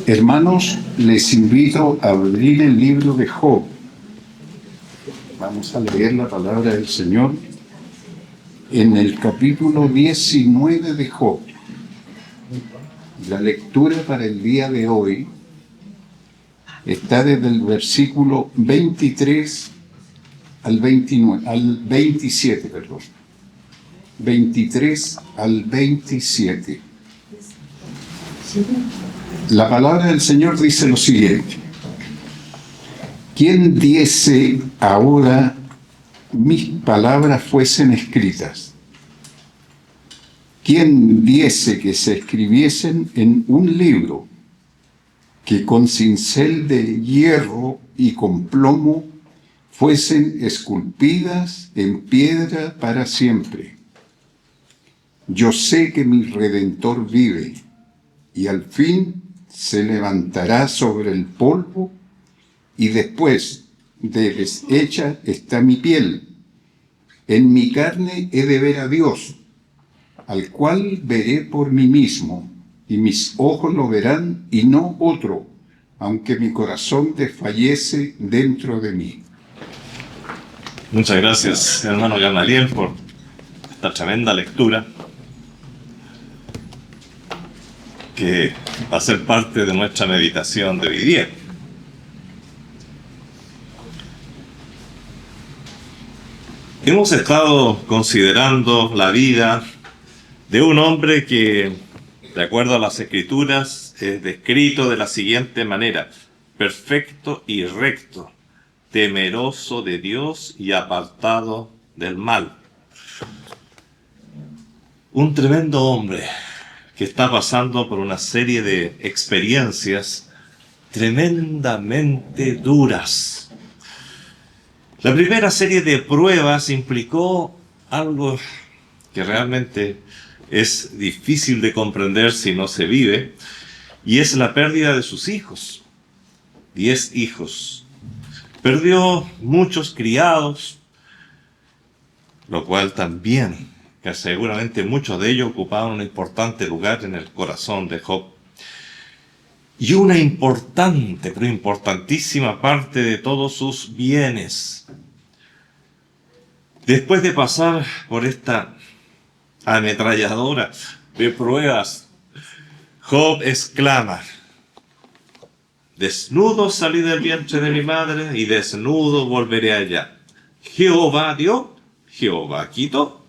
Hermanos, les invito a abrir el libro de Job. Vamos a leer la palabra del Señor en el capítulo 19 de Job. La lectura para el día de hoy está desde el versículo 23 al 27, perdón. 23 al 27. La palabra del Señor dice lo siguiente: ¿quién diese ahora mis palabras fuesen escritas? ¿Quién diese que se escribiesen en un libro, que con cincel de hierro y con plomo fuesen esculpidas en piedra para siempre? Yo sé que mi Redentor vive, y al fin se levantará sobre el polvo, y después de deshecha está mi piel. En mi carne he de ver a Dios, al cual veré por mí mismo, y mis ojos lo verán y no otro, aunque mi corazón desfallece dentro de mí. Muchas gracias, hermano Gamaliel, por esta tremenda lectura que va a ser parte de nuestra meditación de hoy día. Hemos estado considerando la vida de un hombre que, de acuerdo a las Escrituras, es descrito de la siguiente manera: perfecto y recto, temeroso de Dios y apartado del mal. Un tremendo hombre que está pasando por una serie de experiencias tremendamente duras. La primera serie de pruebas implicó algo que realmente es difícil de comprender si no se vive, y es la pérdida de sus hijos. 10 hijos. Perdió muchos criados, lo cual también, que seguramente muchos de ellos ocupaban un importante lugar en el corazón de Job. Y una importante, pero importantísima parte de todos sus bienes. Después de pasar por esta ametralladora de pruebas, Job exclama: desnudo salí del vientre de mi madre y desnudo volveré allá. Jehová dio, Jehová quitó,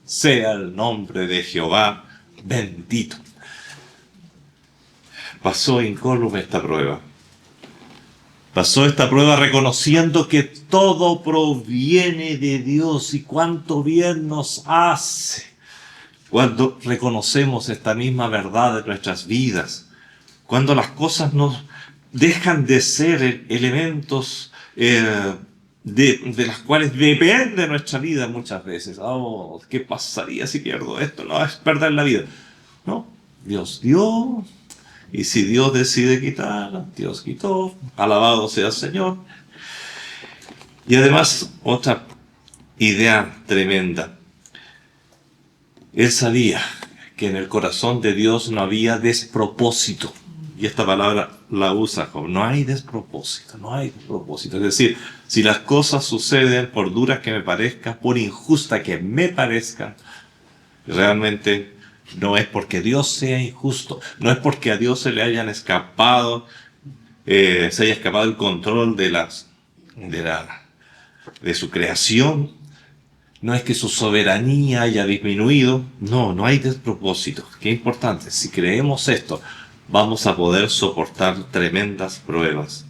sea el nombre de Jehová bendito. Pasó incólume esta prueba. Pasó esta prueba reconociendo que todo proviene de Dios, y cuánto bien nos hace cuando reconocemos esta misma verdad de nuestras vidas, cuando las cosas nos dejan de ser elementos de las cuales depende nuestra vida muchas veces. Oh, ¿qué pasaría si pierdo esto? No, es perder la vida. No, Dios dio. Y si Dios decide quitar, Dios quitó, alabado sea el Señor. Y además, otra idea tremenda. Él sabía que en el corazón de Dios no había despropósito. Y esta palabra la usa Job. No hay despropósito, no hay despropósito. Es decir, si las cosas suceden, por duras que me parezcan, por injusta que me parezcan, realmente no es porque Dios sea injusto, no es porque a Dios se le hayan escapado, se haya escapado el control de su creación, no es que su soberanía haya disminuido, no hay despropósito. Qué importante, si creemos esto, vamos a poder soportar tremendas pruebas.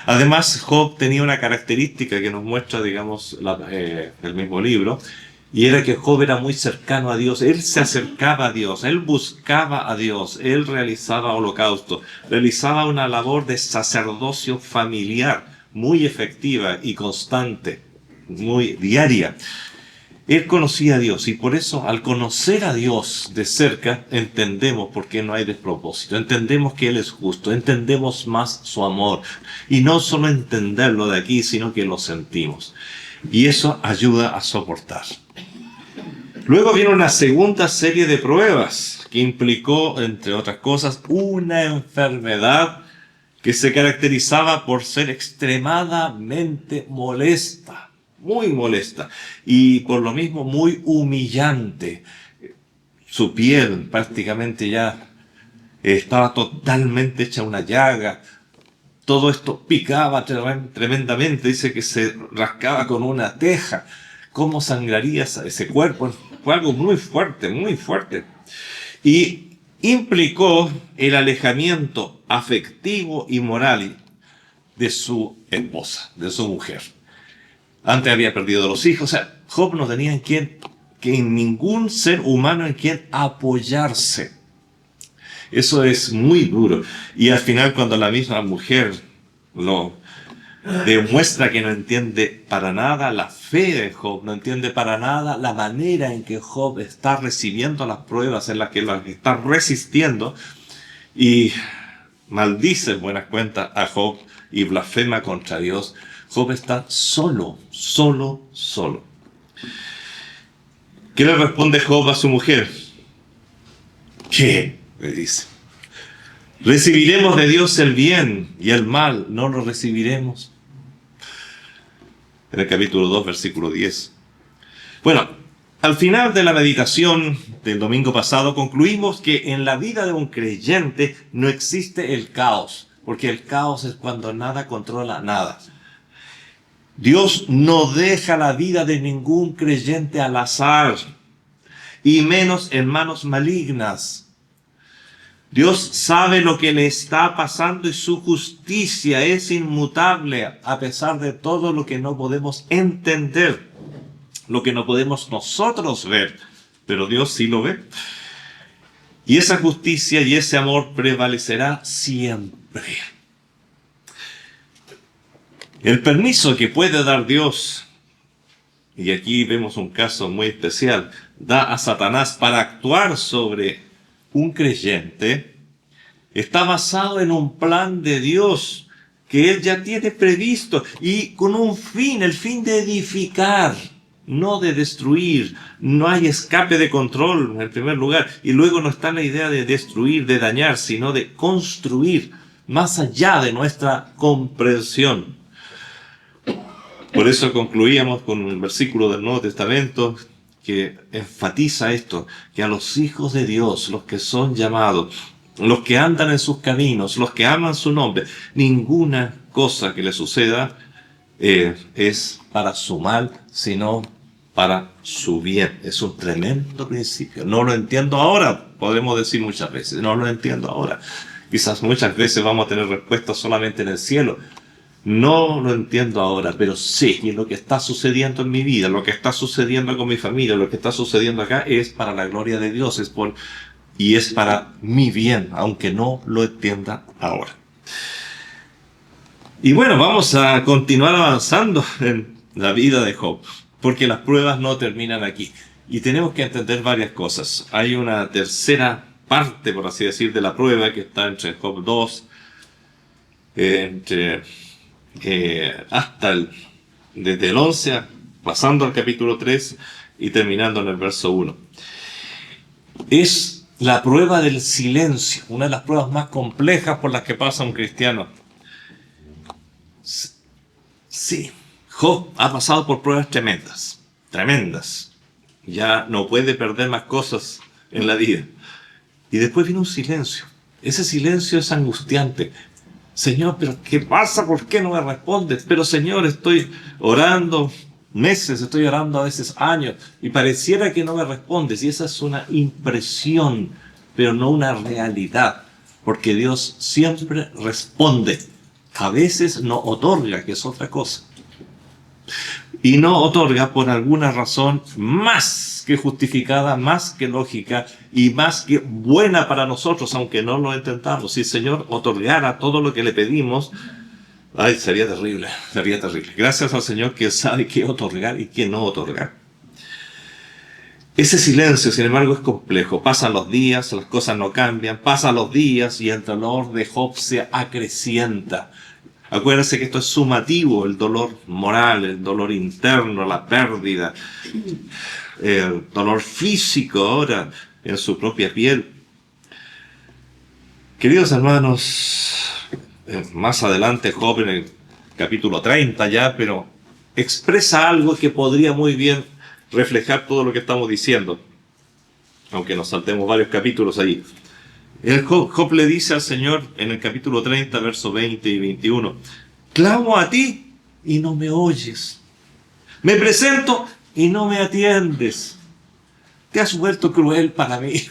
Además, Job tenía una característica que nos muestra, digamos, el mismo libro, y era que Job era muy cercano a Dios. Él se acercaba a Dios, él buscaba a Dios, él realizaba holocausto, realizaba una labor de sacerdocio familiar muy efectiva y constante, muy diaria. Él conocía a Dios, y por eso, al conocer a Dios de cerca, entendemos por qué no hay despropósito, entendemos que Él es justo, entendemos más su amor, y no solo entenderlo de aquí, sino que lo sentimos. Y eso ayuda a soportar. Luego vino una segunda serie de pruebas que implicó, entre otras cosas, una enfermedad que se caracterizaba por ser extremadamente molesta, muy molesta, y por lo mismo muy humillante. Su piel prácticamente ya estaba totalmente hecha una llaga. Todo esto picaba tremendamente. Dice que se rascaba con una teja. ¿Cómo sangraría ese cuerpo? Fue algo muy fuerte, muy fuerte. Y implicó el alejamiento afectivo y moral de su esposa, de su mujer. Antes había perdido los hijos. O sea, Job no tenía en ningún ser humano en quien apoyarse. Eso es muy duro. Y al final, cuando la misma mujer lo demuestra que no entiende para nada la fe de Job, no entiende para nada la manera en que Job está recibiendo las pruebas, en las que las está resistiendo, y maldice en buenas cuentas a Job y blasfema contra Dios. Job está solo. ¿Qué le responde Job a su mujer? ¿Qué? Le dice. ¿Recibiremos de Dios el bien y el mal no lo recibiremos? En el capítulo 2, versículo 10. Bueno, al final de la meditación del domingo pasado concluimos que en la vida de un creyente no existe el caos, porque el caos es cuando nada controla nada. Dios no deja la vida de ningún creyente al azar, y menos en manos malignas. Dios sabe lo que le está pasando y su justicia es inmutable a pesar de todo lo que no podemos entender, lo que no podemos nosotros ver, pero Dios sí lo ve. Y esa justicia y ese amor prevalecerá siempre. El permiso que puede dar Dios, y aquí vemos un caso muy especial, da a Satanás para actuar sobre un creyente, está basado en un plan de Dios que Él ya tiene previsto y con un fin, el fin de edificar, no de destruir. No hay escape de control en primer lugar, y luego no está la idea de destruir, de dañar, sino de construir más allá de nuestra comprensión. Por eso concluíamos con un versículo del Nuevo Testamento que enfatiza esto, que a los hijos de Dios, los que son llamados, los que andan en sus caminos, los que aman su nombre, ninguna cosa que les suceda es para su mal, sino para su bien. Es un tremendo principio. No lo entiendo ahora, podemos decir muchas veces, no lo entiendo ahora. Quizás muchas veces vamos a tener respuestas solamente en el cielo. No lo entiendo ahora, pero sé que lo que está sucediendo en mi vida, lo que está sucediendo con mi familia, lo que está sucediendo acá es para la gloria de Dios, y es para mi bien, aunque no lo entienda ahora. Y bueno, vamos a continuar avanzando en la vida de Job, porque las pruebas no terminan aquí. Y tenemos que entender varias cosas. Hay una tercera parte, por así decir, de la prueba que está entre Job 2, desde el 11, pasando al capítulo 3 y terminando en el verso 1. Es la prueba del silencio, una de las pruebas más complejas por las que pasa un cristiano. Sí, Job ha pasado por pruebas tremendas. Ya no puede perder más cosas en la vida. Y después viene un silencio. Ese silencio es angustiante. Señor, ¿pero qué pasa? ¿Por qué no me respondes? Pero Señor, estoy orando meses, estoy orando a veces años, y pareciera que no me respondes. Y esa es una impresión, pero no una realidad, porque Dios siempre responde. A veces no otorga, que es otra cosa. Y no otorga por alguna razón más que justificada, más que lógica y más que buena para nosotros, aunque no lo intentamos. Si el Señor otorgara todo lo que le pedimos, ay, sería terrible. Gracias al Señor que sabe qué otorgar y qué no otorgar. Ese silencio, sin embargo, es complejo. Pasan los días, las cosas no cambian, pasan los días y el dolor de Job se acrecienta. Acuérdense que esto es sumativo, el dolor moral, el dolor interno, la pérdida. dolor físico ahora en su propia piel. Queridos hermanos, más adelante Job en el capítulo 30 ya, pero expresa algo que podría muy bien reflejar todo lo que estamos diciendo, aunque nos saltemos varios capítulos ahí. Job le dice al Señor en el capítulo 30, versos 20 y 21, clamo a ti y no me oyes. Me presento y no me atiendes. Te has vuelto cruel para mí.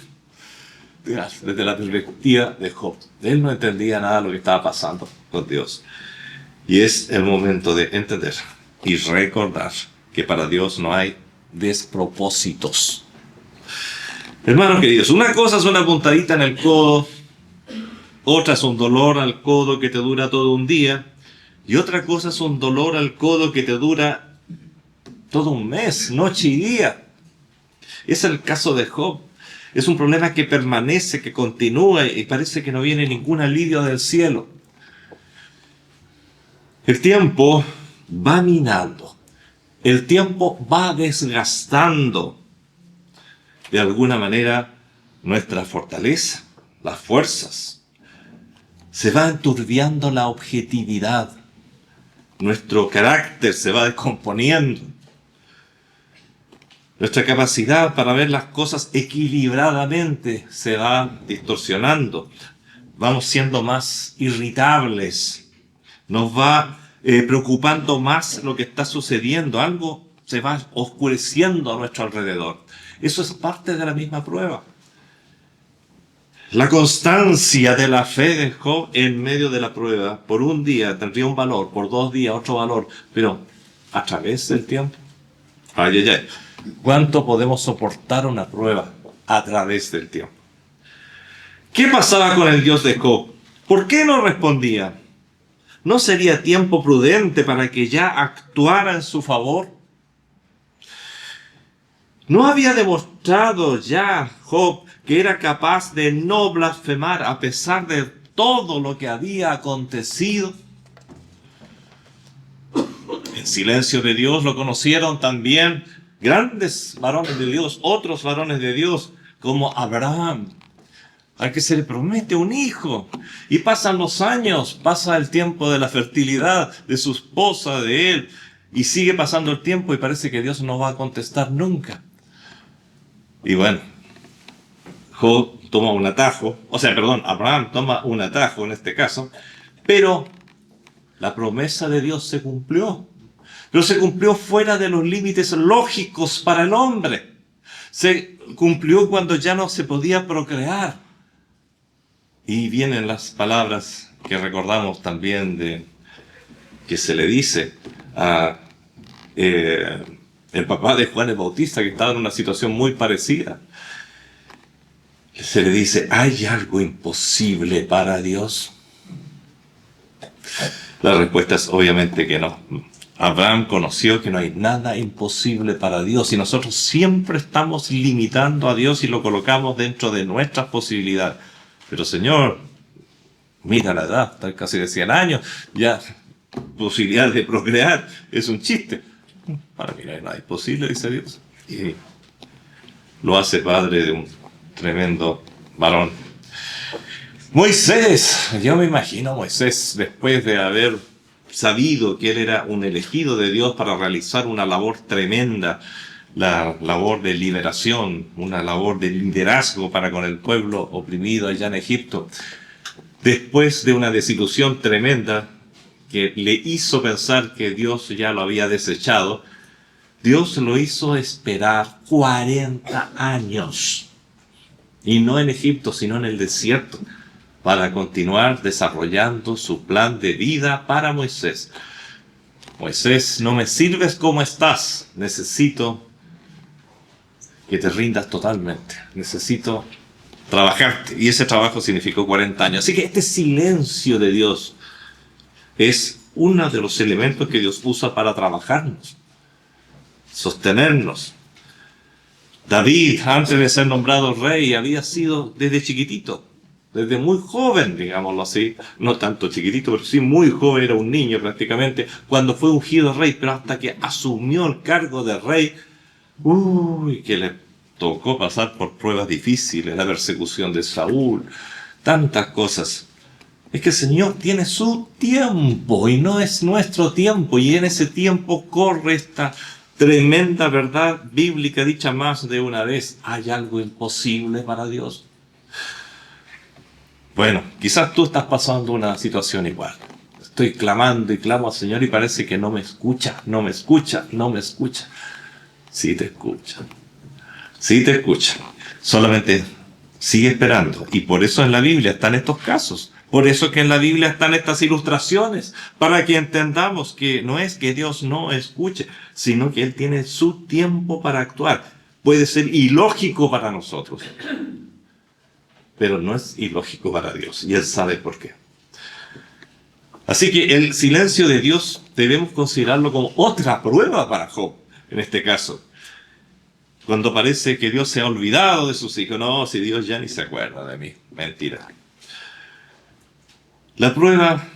Desde la perspectiva de Job. Él no entendía nada de lo que estaba pasando con Dios. Y es el momento de entender y recordar que para Dios no hay despropósitos. Hermanos queridos, una cosa es una puntadita en el codo, otra es un dolor al codo que te dura todo un día, y otra cosa es un dolor al codo que te dura todo un mes, noche y día. Es el caso de Job. Es un problema que permanece, que continúa y parece que no viene ningún alivio del cielo. El tiempo va minando. El tiempo va desgastando de alguna manera nuestra fortaleza, las fuerzas. Se va enturbiando la objetividad. Nuestro carácter se va descomponiendo. Nuestra capacidad para ver las cosas equilibradamente se va distorsionando. Vamos siendo más irritables. Nos va preocupando más lo que está sucediendo. Algo se va oscureciendo a nuestro alrededor. Eso es parte de la misma prueba. La constancia de la fe de Job en medio de la prueba, por un día tendría un valor, por 2 días otro valor, pero a través del tiempo. Ay, ay, ay. ¿Cuánto podemos soportar una prueba a través del tiempo? ¿Qué pasaba con el Dios de Job? ¿Por qué no respondía? ¿No sería tiempo prudente para que ya actuara en su favor? ¿No había demostrado ya Job que era capaz de no blasfemar a pesar de todo lo que había acontecido? En silencio de Dios lo conocieron también grandes varones de Dios, otros varones de Dios, como Abraham, al que se le promete un hijo. Y pasan los años, pasa el tiempo de la fertilidad de su esposa, de él, y sigue pasando el tiempo y parece que Dios no va a contestar nunca. Y bueno, Abraham toma un atajo en este caso, pero la promesa de Dios se cumplió. Pero se cumplió fuera de los límites lógicos para el hombre. Se cumplió cuando ya no se podía procrear. Y vienen las palabras que recordamos también que se le dice a el papá de Juan el Bautista, que estaba en una situación muy parecida. Se le dice, ¿hay algo imposible para Dios? La respuesta es obviamente que no. Abraham conoció que no hay nada imposible para Dios y nosotros siempre estamos limitando a Dios y lo colocamos dentro de nuestras posibilidades. Pero Señor, mira la edad, está casi de 100 años, ya posibilidad de procrear es un chiste. Para mí no hay nada imposible, dice Dios. Y lo hace padre de un tremendo varón. Moisés, yo me imagino a Moisés después de haber sabido que él era un elegido de Dios para realizar una labor tremenda, la labor de liberación, una labor de liderazgo para con el pueblo oprimido allá en Egipto. Después de una desilusión tremenda que le hizo pensar que Dios ya lo había desechado, Dios lo hizo esperar 40 años. Y no en Egipto, sino en el desierto, para continuar desarrollando su plan de vida para Moisés. Moisés, no me sirves como estás. Necesito que te rindas totalmente. Necesito trabajarte. Y ese trabajo significó 40 años. Así que este silencio de Dios es uno de los elementos que Dios usa para trabajarnos, sostenernos. David, antes de ser nombrado rey, había sido desde chiquitito, desde muy joven, digámoslo así, no tanto chiquitito, pero sí muy joven, era un niño prácticamente, cuando fue ungido rey, pero hasta que asumió el cargo de rey, Uy, que le tocó pasar por pruebas difíciles, la persecución de Saúl, tantas cosas. Es que el Señor tiene su tiempo y no es nuestro tiempo, y en ese tiempo corre esta tremenda verdad bíblica dicha más de una vez: ¿hay algo imposible para Dios? Bueno, quizás tú estás pasando una situación igual. Estoy clamando y clamo al Señor y parece que no me escucha, no me escucha, no me escucha. Sí te escucha, sí te escucha. Solamente sigue esperando. Y por eso en la Biblia están estos casos. Por eso que en la Biblia están estas ilustraciones, para que entendamos que no es que Dios no escuche, sino que Él tiene su tiempo para actuar. Puede ser ilógico para nosotros, pero no es ilógico para Dios, y Él sabe por qué. Así que el silencio de Dios debemos considerarlo como otra prueba para Job, en este caso. Cuando parece que Dios se ha olvidado de sus hijos. No, si Dios ya ni se acuerda de mí. Mentira. La prueba,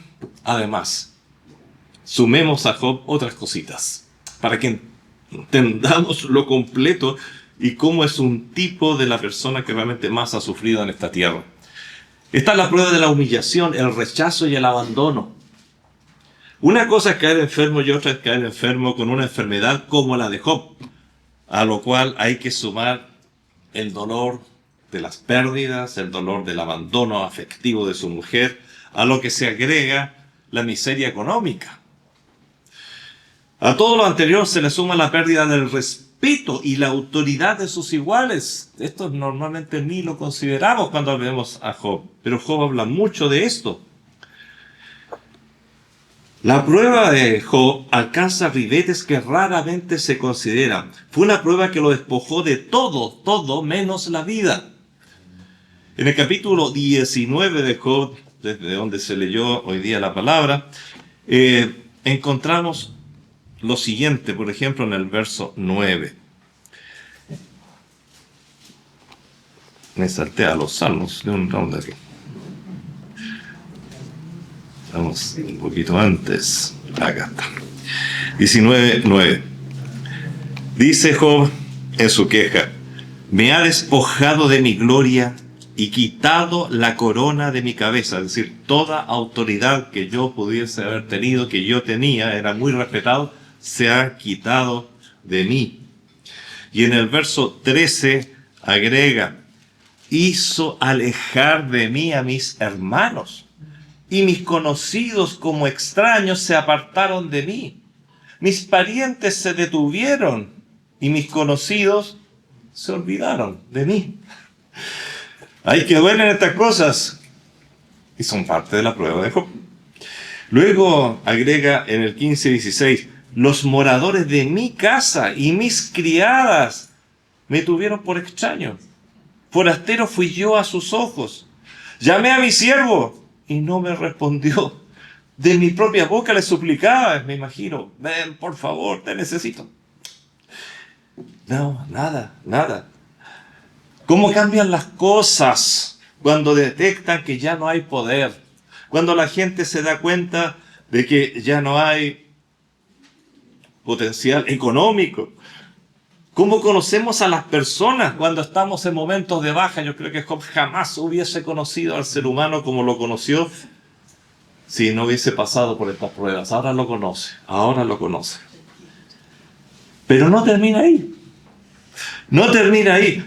además, sumemos a Job otras cositas, para que entendamos lo completo y cómo es un tipo de la persona que realmente más ha sufrido en esta tierra. Está la prueba de la humillación, el rechazo y el abandono. Una cosa es caer enfermo y otra es caer enfermo con una enfermedad como la de Job, a lo cual hay que sumar el dolor de las pérdidas, el dolor del abandono afectivo de su mujer, a lo que se agrega la miseria económica. A todo lo anterior se le suma la pérdida del respeto y la autoridad de sus iguales. Esto normalmente ni lo consideramos cuando vemos a Job, pero Job habla mucho de esto. La prueba de Job alcanza ribetes que raramente se consideran. Fue una prueba que lo despojó de todo menos la vida. En el capítulo 19 de Job, desde donde se leyó hoy día la palabra, encontramos lo siguiente, por ejemplo, en el verso 9. Me salté a los salmos de un round aquí. Vamos un poquito antes. Acá está. 19:9. Dice Job en su queja: me ha despojado de mi gloria y quitado la corona de mi cabeza. Es decir, toda autoridad que yo pudiese haber tenido, que yo tenía, era muy respetado, se ha quitado de mí. Y en el verso 13 agrega: hizo alejar de mí a mis hermanos, y mis conocidos como extraños se apartaron de mí. Mis parientes se detuvieron y mis conocidos se olvidaron de mí. Hay que duelen estas cosas y son parte de la prueba de Job. Luego agrega en el 15:16: los moradores de mi casa y mis criadas me tuvieron por extraño. Forastero fui yo a sus ojos. Llamé a mi siervo y no me respondió. De mi propia boca le suplicaba, me imagino: ven, por favor, te necesito. No, nada. ¿Cómo cambian las cosas cuando detectan que ya no hay poder? Cuando la gente se da cuenta de que ya no hay potencial económico. ¿Cómo conocemos a las personas cuando estamos en momentos de baja? Yo creo que Job jamás hubiese conocido al ser humano como lo conoció si no hubiese pasado por estas pruebas. Ahora lo conoce. Pero no termina ahí.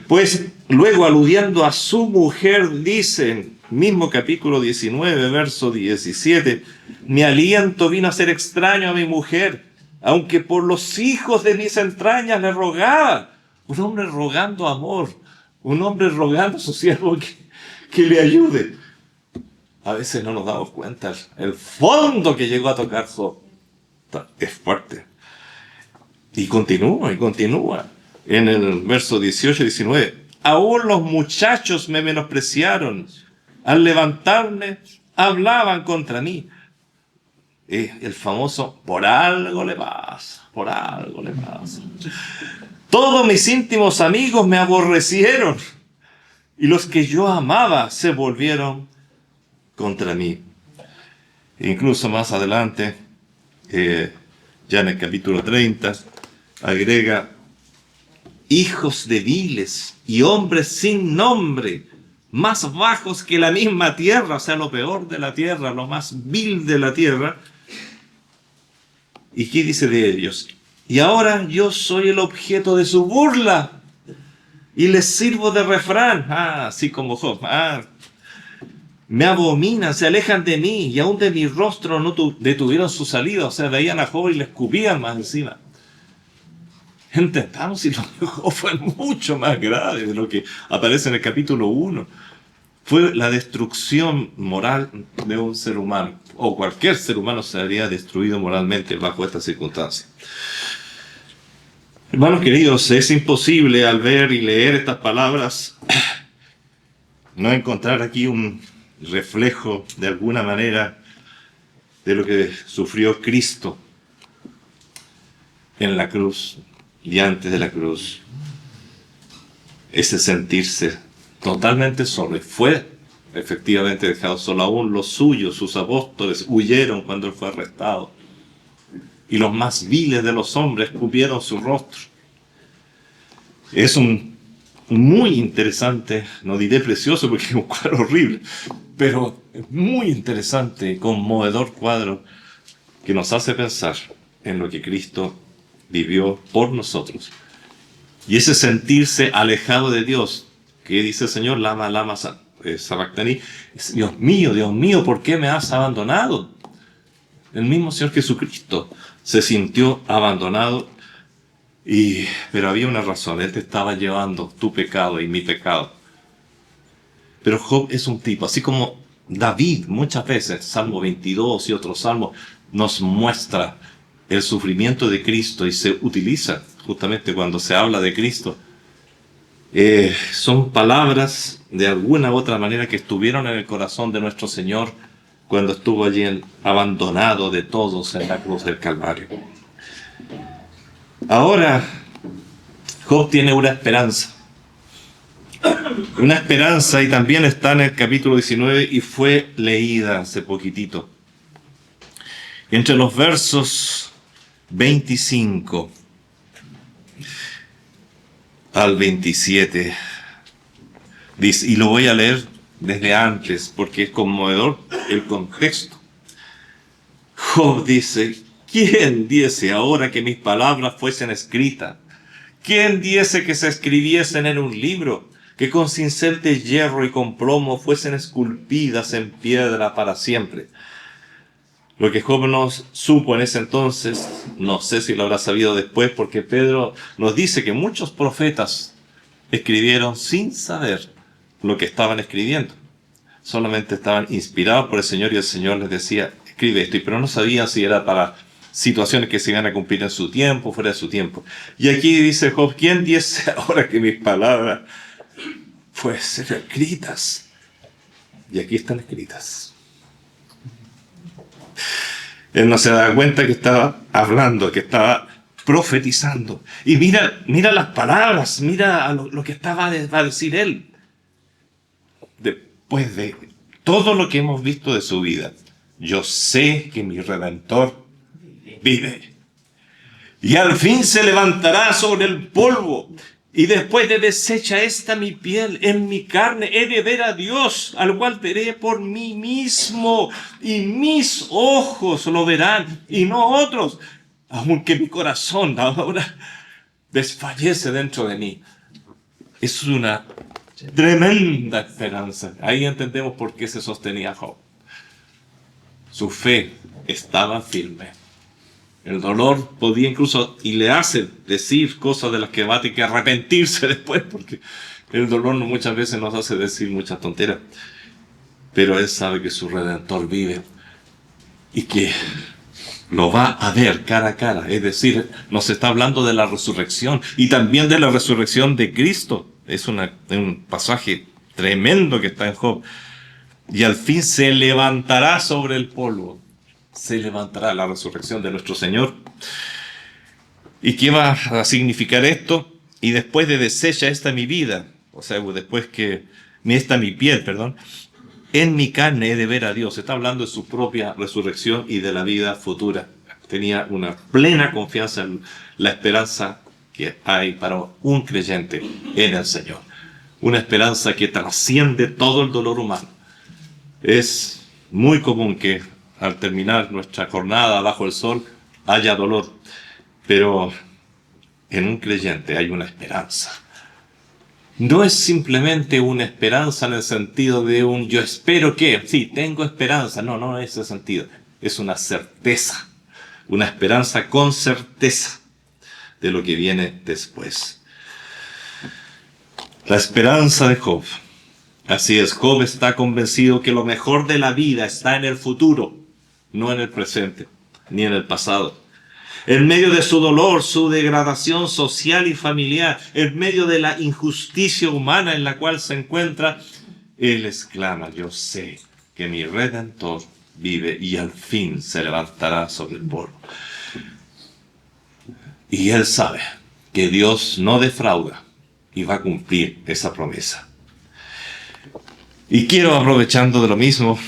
Pues luego, aludiendo a su mujer, dice, mismo capítulo 19, verso 17: mi aliento vino a ser extraño a mi mujer, aunque por los hijos de mis entrañas le rogaba. Un hombre rogando amor, un hombre rogando a su siervo que le ayude. A veces no nos damos cuenta el fondo que llegó a tocar Job. Es fuerte. Y continúa. En el verso 18 y 19: aún los muchachos me menospreciaron. Al levantarme, hablaban contra mí. El famoso por algo le pasa. Todos mis íntimos amigos me aborrecieron, y los que yo amaba se volvieron contra mí. Incluso más adelante, ya en el capítulo 30, agrega hijos de viles y hombres sin nombre, más bajos que la misma tierra, o sea, lo peor de la tierra, lo más vil de la tierra. ¿Y qué dice de ellos? Y ahora yo soy el objeto de su burla y les sirvo de refrán. Así como Job. Me abominan, se alejan de mí y aún de mi rostro no detuvieron su salida. O sea, veían a Job y le escupían más encima. Entendamos si lo de Job fue mucho más grave de lo que aparece en el capítulo 1. Fue la destrucción moral de un ser humano, o cualquier ser humano sería destruido moralmente bajo estas circunstancias. Hermanos queridos, es imposible al ver y leer estas palabras no encontrar aquí un reflejo de alguna manera de lo que sufrió Cristo en la cruz y antes de la cruz. Ese sentirse totalmente solo, y fue efectivamente dejado solo. Aún los suyos, sus apóstoles, huyeron cuando él fue arrestado, y los más viles de los hombres cubrieron su rostro. Es un muy interesante, no diré precioso porque es un cuadro horrible, pero muy interesante, conmovedor cuadro que nos hace pensar en lo que Cristo vivió por nosotros. Y ese sentirse alejado de Dios, que dice el Señor, lama sabactani, Dios mío, ¿por qué me has abandonado? El mismo Señor Jesucristo se sintió abandonado, pero había una razón. Él te estaba llevando tu pecado y mi pecado. Pero Job es un tipo, así como David muchas veces, Salmo 22 y otros salmos, nos muestra el sufrimiento de Cristo y se utiliza justamente cuando se habla de Cristo. Son palabras de alguna u otra manera que estuvieron en el corazón de nuestro Señor cuando estuvo allí abandonado de todos en la cruz del Calvario. Ahora, Job tiene una esperanza. Una esperanza, y también está en el capítulo 19 y fue leída hace poquitito. Entre los versos 25 al 27, dice, y lo voy a leer desde antes porque es conmovedor el contexto. Job dice: ¿quién diese ahora que mis palabras fuesen escritas? ¿Quién diese que se escribiesen en un libro, que con cincel de hierro y con plomo fuesen esculpidas en piedra para siempre? Lo que Job no supo en ese entonces, no sé si lo habrá sabido después, porque Pedro nos dice que muchos profetas escribieron sin saber lo que estaban escribiendo. Solamente estaban inspirados por el Señor y el Señor les decía: escribe esto, pero no sabían si era para situaciones que se iban a cumplir en su tiempo, fuera de su tiempo. Y aquí dice Job: ¿quién diese ahora que mis palabras fuesen escritas? Y aquí están escritas. Él no se da cuenta que estaba hablando, que estaba profetizando. Y mira las palabras, mira lo que estaba a decir él. Después de todo lo que hemos visto de su vida, yo sé que mi Redentor vive. Y al fin se levantará sobre el polvo. Y después de deshecha esta mi piel, en mi carne he de ver a Dios, al cual veré por mí mismo, y mis ojos lo verán, y no otros, aunque mi corazón ahora desfallece dentro de mí. Es una tremenda esperanza. Ahí entendemos por qué se sostenía Job. Su fe estaba firme. El dolor podía incluso, y le hace decir cosas de las que va a tener que arrepentirse después, porque el dolor muchas veces nos hace decir muchas tonteras. Pero él sabe que su Redentor vive y que lo va a ver cara a cara. Es decir, nos está hablando de la resurrección y también de la resurrección de Cristo. Es un pasaje tremendo que está en Job. Y al fin se levantará sobre el polvo. Se levantará, la resurrección de nuestro Señor. ¿Y qué va a significar esto? Y después de deshecha esta mi vida, o sea, después que esta mi piel, en mi carne he de ver a Dios. Está hablando de su propia resurrección y de la vida futura. Tenía una plena confianza en la esperanza que hay para un creyente en el Señor. Una esperanza que trasciende todo el dolor humano. Es muy común que al terminar nuestra jornada bajo el sol haya dolor, pero en un creyente hay una esperanza. No es simplemente una esperanza en el sentido de un yo espero que, sí, tengo esperanza. No, no es ese sentido. Es una certeza, una esperanza con certeza de lo que viene después. La esperanza de Job. Así es, Job está convencido que lo mejor de la vida está en el futuro, no en el presente, ni en el pasado. En medio de su dolor, su degradación social y familiar, en medio de la injusticia humana en la cual se encuentra, él exclama: yo sé que mi Redentor vive y al fin se levantará sobre el polvo. Y él sabe que Dios no defrauda y va a cumplir esa promesa. Y quiero, aprovechando de lo mismo,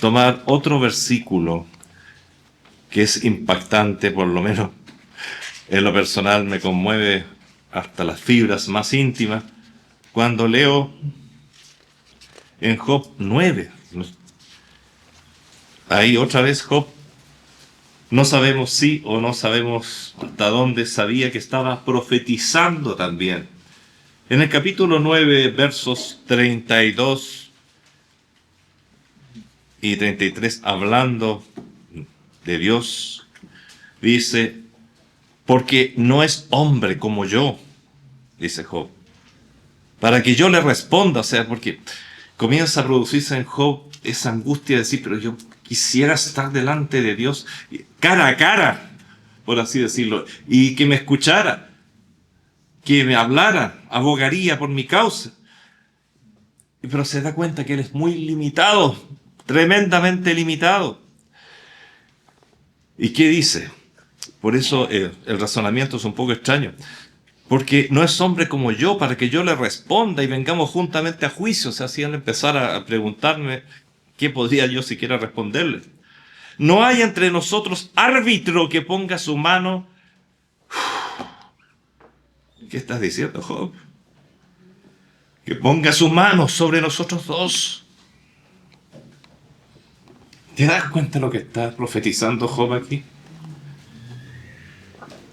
tomar otro versículo que es impactante, por lo menos en lo personal me conmueve hasta las fibras más íntimas, cuando leo en Job 9. Ahí otra vez Job, no sabemos si o no sabemos hasta dónde sabía que estaba profetizando también. En el capítulo 9, versos 32 y 33, hablando de Dios, dice: porque no es hombre como yo, dice Job, para que yo le responda. O sea, porque comienza a producirse en Job esa angustia de decir: pero yo quisiera estar delante de Dios cara a cara, por así decirlo, y que me escuchara, que me hablara, abogaría por mi causa. Pero se da cuenta que él es muy limitado, tremendamente limitado. ¿Y qué dice? Por eso el razonamiento es un poco extraño. Porque no es hombre como yo para que yo le responda y vengamos juntamente a juicio. O sea, si él empezara a preguntarme, ¿qué podría yo siquiera responderle? No hay entre nosotros árbitro que ponga su mano. ¿Qué estás diciendo, Job? Que ponga su mano sobre nosotros dos. ¿Te das cuenta de lo que está profetizando Job aquí?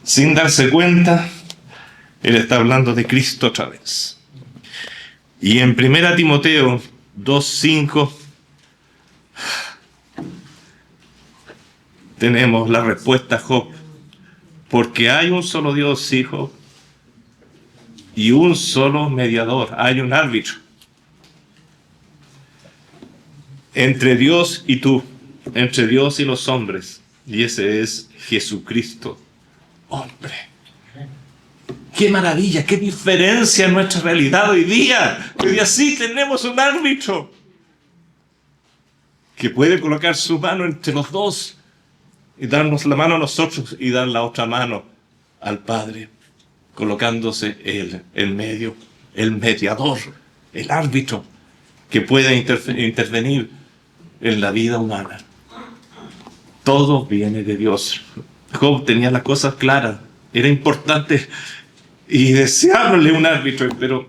Sin darse cuenta, él está hablando de Cristo otra vez. Y en 1 Timoteo 2:5 tenemos la respuesta a Job. Porque hay un solo Dios, hijo, y un solo mediador. Hay un árbitro entre Dios y tú, entre Dios y los hombres. Y ese es Jesucristo, hombre. ¡Qué maravilla! ¡Qué diferencia en nuestra realidad hoy día! Hoy día sí tenemos un árbitro que puede colocar su mano entre los dos y darnos la mano a nosotros y dar la otra mano al Padre, colocándose Él en medio, el mediador, el árbitro que puede intervenir en la vida humana. Todo viene de Dios. Job tenía las cosas claras. Era importante y deseable un árbitro, pero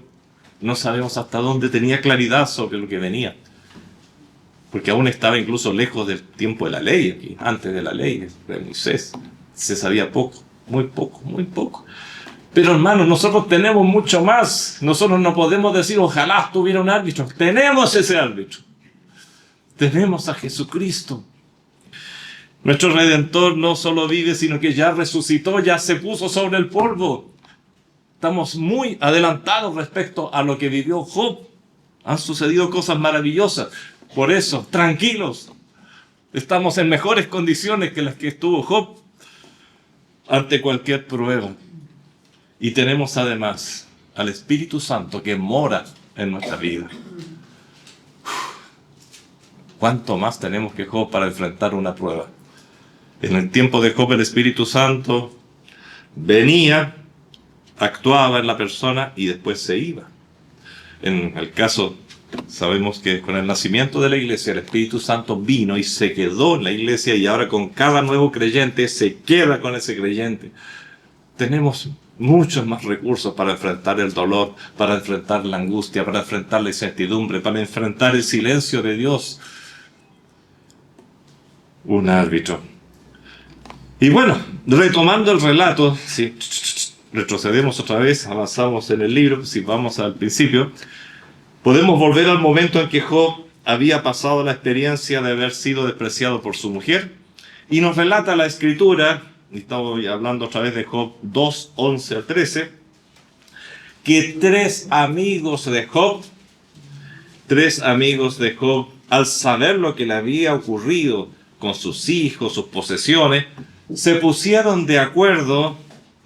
no sabemos hasta dónde tenía claridad sobre lo que venía. Porque aún estaba incluso lejos del tiempo de la ley, aquí, antes de la ley de Moisés. Se sabía poco, muy poco, muy poco. Pero hermanos, nosotros tenemos mucho más. Nosotros no podemos decir, ojalá tuviera un árbitro. Tenemos ese árbitro. Tenemos a Jesucristo. Nuestro Redentor no solo vive, sino que ya resucitó, ya se puso sobre el polvo. Estamos muy adelantados respecto a lo que vivió Job. Han sucedido cosas maravillosas. Por eso, tranquilos. Estamos en mejores condiciones que las que estuvo Job ante cualquier prueba. Y tenemos además al Espíritu Santo que mora en nuestra vida. ¿Cuánto más tenemos que Job para enfrentar una prueba? En el tiempo de Job, el Espíritu Santo venía, actuaba en la persona y después se iba. En el caso, sabemos que con el nacimiento de la iglesia, el Espíritu Santo vino y se quedó en la iglesia, y ahora con cada nuevo creyente se queda con ese creyente. Tenemos muchos más recursos para enfrentar el dolor, para enfrentar la angustia, para enfrentar la incertidumbre, para enfrentar el silencio de Dios. Un árbitro. Y bueno, retomando el relato, si retrocedemos otra vez, avanzamos en el libro, si vamos al principio, podemos volver al momento en que Job había pasado la experiencia de haber sido despreciado por su mujer, y nos relata la Escritura, y estamos hablando otra vez de Job 2, 11 al 13, que tres amigos de Job, al saber lo que le había ocurrido con sus hijos, sus posesiones, se pusieron de acuerdo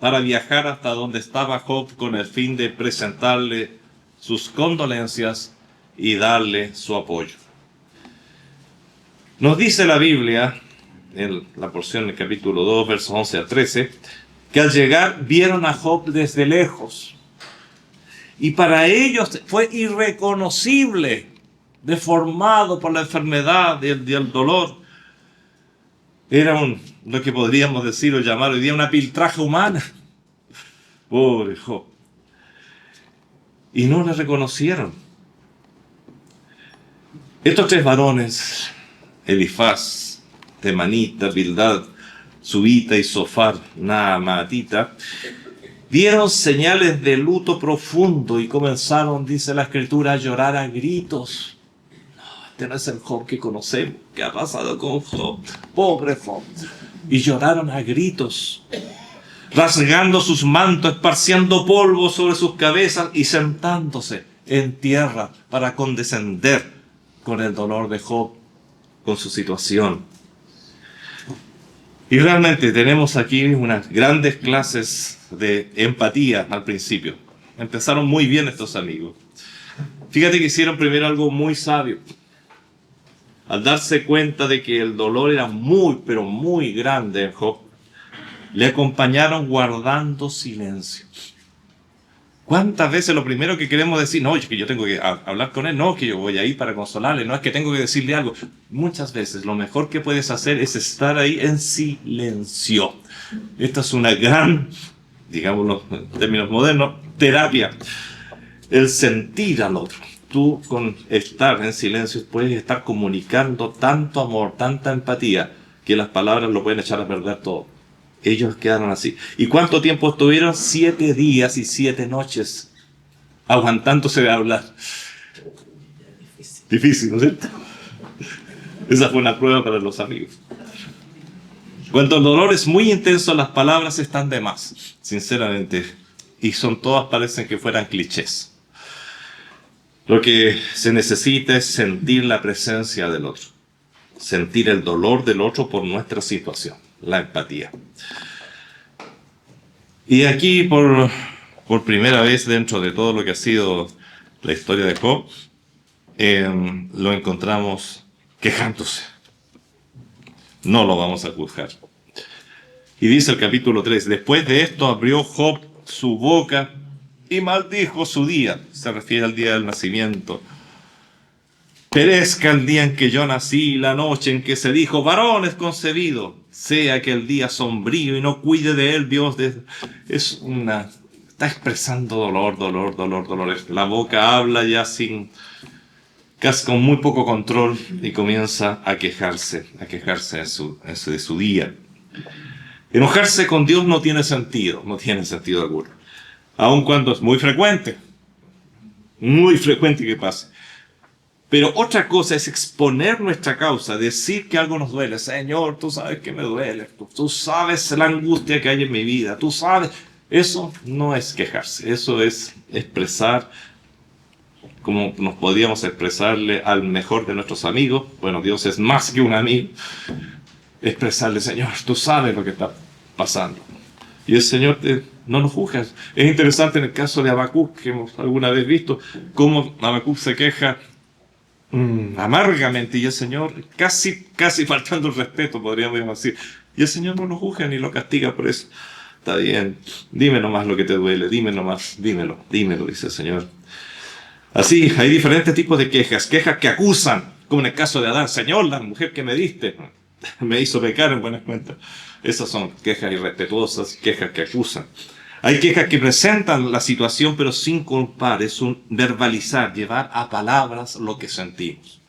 para viajar hasta donde estaba Job con el fin de presentarle sus condolencias y darle su apoyo. Nos dice la Biblia, en la porción del capítulo 2, versos 11 a 13, que al llegar vieron a Job desde lejos. Y para ellos fue irreconocible, deformado por la enfermedad y el dolor. Era lo que podríamos decir o llamar hoy día una piltraja humana. Pobre Job. Y no le reconocieron. Estos tres varones, Elifaz, Temanita, Bildad, Subita y Sofar, Naamatita, dieron señales de luto profundo y comenzaron, dice la Escritura, a llorar a gritos. No, este no es el Job que conocemos. ¿Qué ha pasado con Job? Pobre Job. Y lloraron a gritos, rasgando sus mantos, esparciendo polvo sobre sus cabezas y sentándose en tierra para condescender con el dolor de Job, con su situación. Y realmente tenemos aquí unas grandes clases de empatía al principio. Empezaron muy bien estos amigos. Fíjate que hicieron primero algo muy sabio. Al darse cuenta de que el dolor era muy, pero muy grande en Job, le acompañaron guardando silencio. ¿Cuántas veces lo primero que queremos decir, no, es que yo tengo que hablar con él, no, que yo voy ahí para consolarle, no es que tengo que decirle algo? Muchas veces lo mejor que puedes hacer es estar ahí en silencio. Esta es una gran, digámoslo en términos modernos, terapia. El sentir al otro. Tú con estar en silencio puedes estar comunicando tanto amor, tanta empatía, que las palabras lo pueden echar a perder todo. Ellos quedaron así. ¿Y cuánto tiempo estuvieron? 7 días y 7 noches aguantándose de hablar. Difícil, ¿no es cierto? Esa fue una prueba para los amigos. Cuando el dolor es muy intenso, las palabras están de más, sinceramente. Y todas parecen que fueran clichés. Lo que se necesita es sentir la presencia del otro. Sentir el dolor del otro por nuestra situación. La empatía. Y aquí, por primera vez dentro de todo lo que ha sido la historia de Job, lo encontramos quejándose. No lo vamos a juzgar. Y dice el capítulo 3, después de esto abrió Job su boca y maldijo su día. Se refiere al día del nacimiento. Perezca el día en que yo nací, la noche en que se dijo, varón es concebido. Sea que el día sombrío y no cuide de él Dios. Está expresando dolor. La boca habla ya casi con muy poco control y comienza a quejarse de su día. Enojarse con Dios no tiene sentido alguno. Aun cuando es muy frecuente que pase. Pero otra cosa es exponer nuestra causa, decir que algo nos duele. Señor, tú sabes que me duele, tú sabes la angustia que hay en mi vida, tú sabes. Eso no es quejarse, eso es expresar como nos podríamos expresarle al mejor de nuestros amigos. Bueno, Dios es más que un amigo. Expresarle, Señor, tú sabes lo que está pasando. Y el Señor no nos juzga. Es interesante en el caso de Habacuc, que hemos alguna vez visto, cómo Habacuc se queja amargamente, y el Señor, casi faltando el respeto, podríamos decir, y el Señor no lo juzga ni lo castiga por eso. Está bien, dime nomás lo que te duele, dímelo, dice el Señor. Así, hay diferentes tipos de quejas que acusan, como en el caso de Adán. Señor, la mujer que me diste me hizo pecar en buenas cuentas. Esas son quejas irrespetuosas, quejas que acusan. Hay quejas que presentan la situación, pero sin culpar. Es un verbalizar, llevar a palabras lo que sentimos.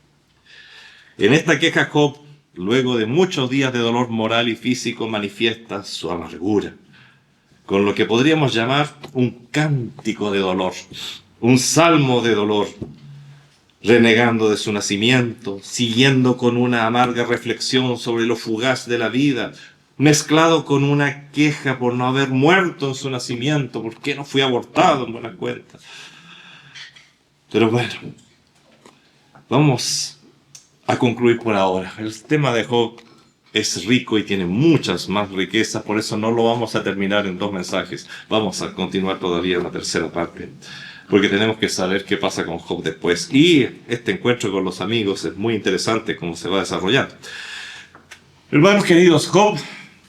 En esta queja, Job, luego de muchos días de dolor moral y físico, manifiesta su amargura, con lo que podríamos llamar un cántico de dolor, un salmo de dolor, renegando de su nacimiento, siguiendo con una amarga reflexión sobre lo fugaz de la vida, mezclado con una queja por no haber muerto en su nacimiento, ¿por qué no fui abortado en buena cuenta? Pero bueno, vamos a concluir por ahora. El tema de Job es rico y tiene muchas más riquezas, por eso no lo vamos a terminar en 2 mensajes. Vamos a continuar todavía en la tercera parte, porque tenemos que saber qué pasa con Job después. Y este encuentro con los amigos es muy interesante cómo se va a desarrollar. Hermanos queridos, Job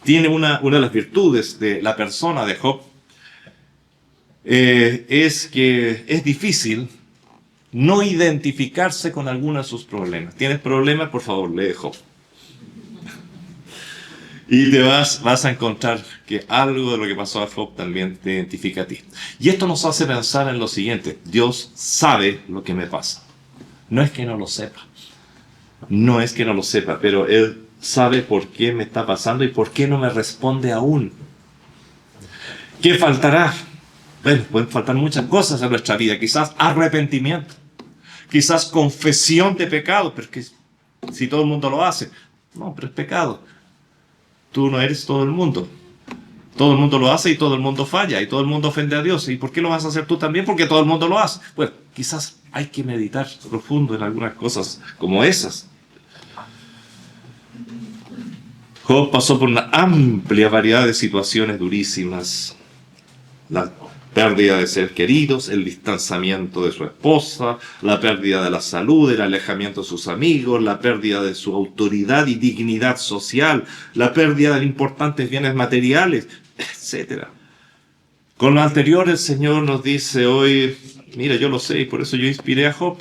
tiene una de las virtudes de la persona de Job, es que es difícil no identificarse con alguno de sus problemas. ¿Tienes problemas? Por favor, lee Job. Y te vas a encontrar que algo de lo que pasó a Job también te identifica a ti. Y esto nos hace pensar en lo siguiente: Dios sabe lo que me pasa. No es que no lo sepa. No es que no lo sepa, pero Él sabe por qué me está pasando y por qué no me responde aún. ¿Qué faltará? Bueno, pueden faltar muchas cosas en nuestra vida. Quizás arrepentimiento. Quizás confesión de pecado. Pero es que si todo el mundo lo hace. No, pero es pecado. Tú no eres todo el mundo. Todo el mundo lo hace y todo el mundo falla. Y todo el mundo ofende a Dios. ¿Y por qué lo vas a hacer tú también? Porque todo el mundo lo hace. Bueno, quizás hay que meditar profundo en algunas cosas como esas. Job pasó por una amplia variedad de situaciones durísimas. La pérdida de seres queridos, el distanciamiento de su esposa, la pérdida de la salud, el alejamiento de sus amigos, la pérdida de su autoridad y dignidad social, la pérdida de importantes bienes materiales, etc. Con lo anterior, el Señor nos dice hoy: mira, yo lo sé y por eso yo inspiré a Job.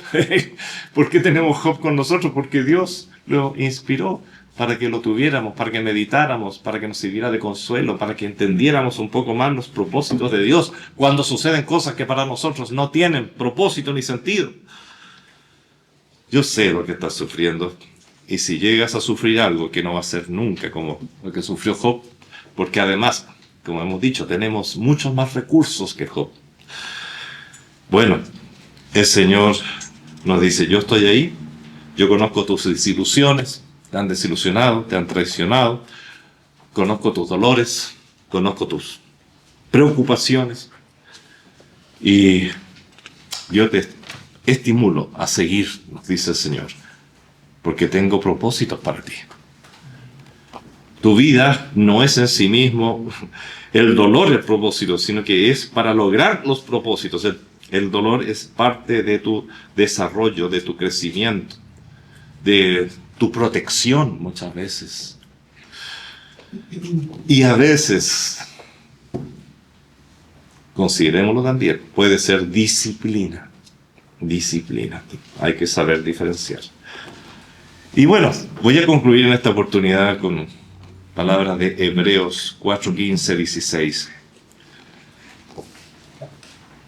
¿Por qué tenemos Job con nosotros? Porque Dios lo inspiró para que lo tuviéramos, para que meditáramos, para que nos sirviera de consuelo, para que entendiéramos un poco más los propósitos de Dios cuando suceden cosas que para nosotros no tienen propósito ni sentido. Yo sé lo que estás sufriendo, y si llegas a sufrir algo, que no va a ser nunca como lo que sufrió Job, porque además, como hemos dicho, tenemos muchos más recursos que Job. Bueno, el Señor nos dice: yo estoy ahí, yo conozco tus desilusiones, te han desilusionado, te han traicionado, conozco tus dolores, conozco tus preocupaciones, y yo te estimulo a seguir, nos dice el Señor, porque tengo propósitos para ti. Tu vida no es en sí mismo el dolor el propósito, sino que es para lograr los propósitos. El dolor es parte de tu desarrollo, de tu crecimiento, de tu protección muchas veces. Y a veces, considerémoslo también, puede ser disciplina. Disciplina. Hay que saber diferenciar. Y bueno, voy a concluir en esta oportunidad con palabras de Hebreos 4:15-16.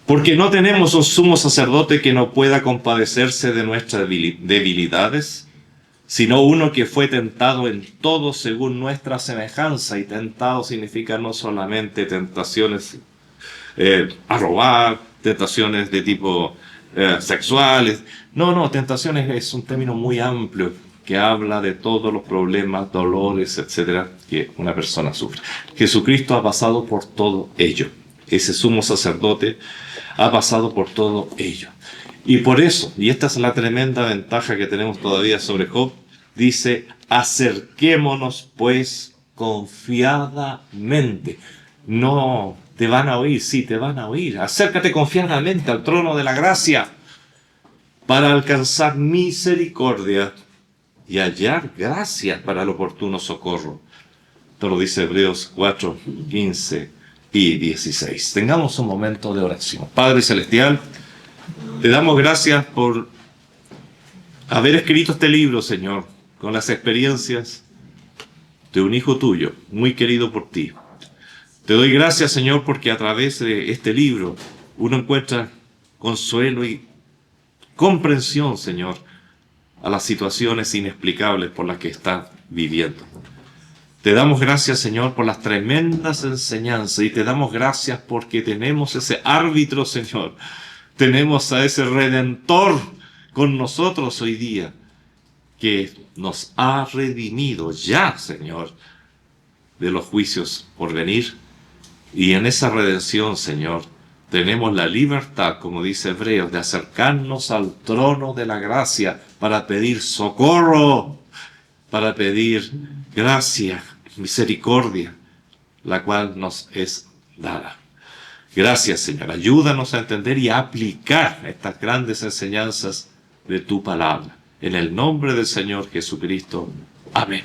Porque no tenemos un sumo sacerdote que no pueda compadecerse de nuestras debilidades, sino uno que fue tentado en todo según nuestra semejanza. Y tentado significa no solamente tentaciones a robar, tentaciones de tipo sexuales. No, tentaciones es un término muy amplio que habla de todos los problemas, dolores, etcétera, que una persona sufre. Jesucristo ha pasado por todo ello. Ese sumo sacerdote ha pasado por todo ello. Y por eso, y esta es la tremenda ventaja que tenemos todavía sobre Job, dice: acerquémonos pues confiadamente. No te van a oír, sí te van a oír. Acércate confiadamente al trono de la gracia para alcanzar misericordia y hallar gracia para el oportuno socorro. Esto lo dice Hebreos 4:15 y 16. Tengamos un momento de oración. Padre Celestial, te damos gracias por haber escrito este libro, Señor, con las experiencias de un hijo tuyo, muy querido por ti. Te doy gracias, Señor, porque a través de este libro uno encuentra consuelo y comprensión, Señor, a las situaciones inexplicables por las que estás viviendo. Te damos gracias, Señor, por las tremendas enseñanzas y te damos gracias porque tenemos ese árbitro, Señor. Tenemos a ese Redentor con nosotros hoy día que nos ha redimido ya, Señor, de los juicios por venir. Y en esa redención, Señor, tenemos la libertad, como dice Hebreos, de acercarnos al trono de la gracia para pedir socorro, para pedir gracia, misericordia, la cual nos es dada. Gracias, Señor. Ayúdanos a entender y a aplicar estas grandes enseñanzas de tu palabra. En el nombre del Señor Jesucristo. Amén.